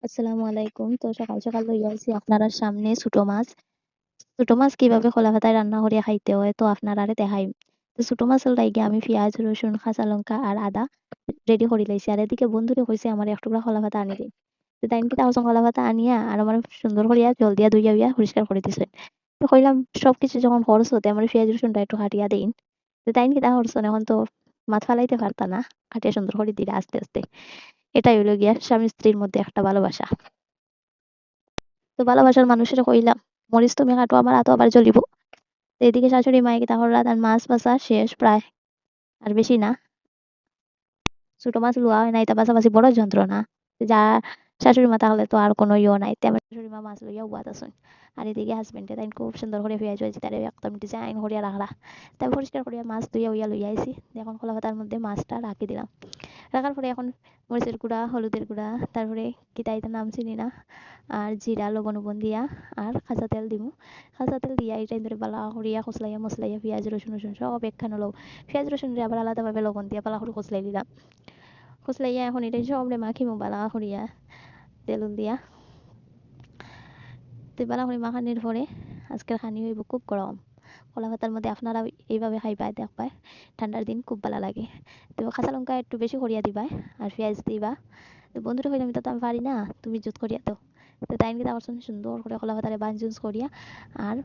আসসালামু আলাইকুম। তো সকাল, সকাল লইয়া আইছি আপনারা সামনে ছোট মাছ। ছোট মাছ কিভাবে খোলা ভাতায় রান্না করিয়া খাইতে হয় তো আপনারারে দেখাইম। তো ছোট মাছের লাইগা আমি পিঁয়াজ, রসুন, কাঁচা লঙ্কা আর আদা রেডি করে লাইছি। আর এদিকে বন্ধুরে কইছি আমার ১ টুকরা কলা পাতা আনি দিন। তো তাইন কি তাহসন কলা পাতা আনিয়া আর আমার সুন্দর করিয়া জল দিয়া ধুইয়া উইয়া পরিষ্কার করে দিছেন। তো কইলাম সবকিছু যখন করছো তে আমার পিঁয়াজ রসুনটা একটু কাটিয়া দেইন। তো তাইন কি তাহা করছেন এখন তো মাছ ফালাইতে পারতা না। কাটিয়া সুন্দর করে দিলে আস্তে, আস্তে। এটাই হইলো গিয়া স্বামী স্ত্রীর মধ্যে একটা ভালোবাসা। তো ভালোবাসার মানুষের কইলাম মরিচ তুমি কাটো আমার হাতও আবার জ্বলিব। তো এদিকে শাশুড়ি মায়ে কি তাহলে রাত আর মাছ বাছা শেষ প্রায় আর বেশি না ছোট মাছ লওয়া হয় নাই তা বাছাবাছি বড় যন্ত্রণা যা শাশুড়ি মা তাহলে তো আর কোনো ইয়ে নাই তে আমার শাশুড়ি মা মাছ লইয়া উবাত আসুন আর এদিকে হাজবেন্ডে তাই খুব সুন্দর করে পেঁয়াজ হয়েছে তারে একদম ডিজাইন করিয়া রাখলা তাই পরিষ্কার করিয়া মাছ ধুইয়া উইয়া লইয়া আইছি এখন খোলা পাতার মধ্যে মাছটা রাখি দিলাম রাখার পরে এখন মরিচের গুঁড়া হলুদের গুঁড়া তারপরে কি তাইতে নাম চিনি না আর জিরা লবণ উবন দিয়া আর খাঁচা তেল দিমু খাঁচা তেল দিয়া এই টাইম ধরে বালা করিয়া কসলাইয়া মসলাইয়া পেঁয়াজ রসুন রসুন সব একখানে লও পেঁয়াজ রসুন দিয়ে আবার আলাদাভাবে লবণ দিয়া বালা করে কসলাই দিলাম কসলাইয়া এখন এটা সবরে মাখিমু বালা করিয়া তেল দিয়া তো বালা করে মাখানির পরে আজকের খানি হইব খুব গরম কলা পাতার মধ্যে আপনারা এইভাবে খাইবা দেখবা ঠান্ডার দিন খুব ভালো লাগে তো কাঁচা লঙ্কা একটু বেশি করিয়া দিবা আর পেঁয়াজ দিবা তো বন্ধুরা কইলাম এটা তো আমি পারি না তুমি জুত করিয়া দাও তো তাই নিয়ে আমার সঙ্গে সুন্দর করে কলা পাতারে বাঞ্জুস করিয়া আর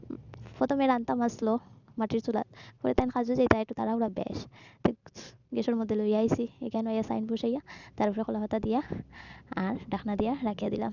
প্রথমে রান্তাম আসলো মাটির চুলাত পরে তাই কাজু যাইতা একটু তাড়াহুড়া বেশ তো গ্যাসের মধ্যে লইয়া আইছি এখানে সাইন বসাইয়া তারপরে কলা পাতা দিয়া আর ঢাকনা দিয়া রাখিয়া দিলাম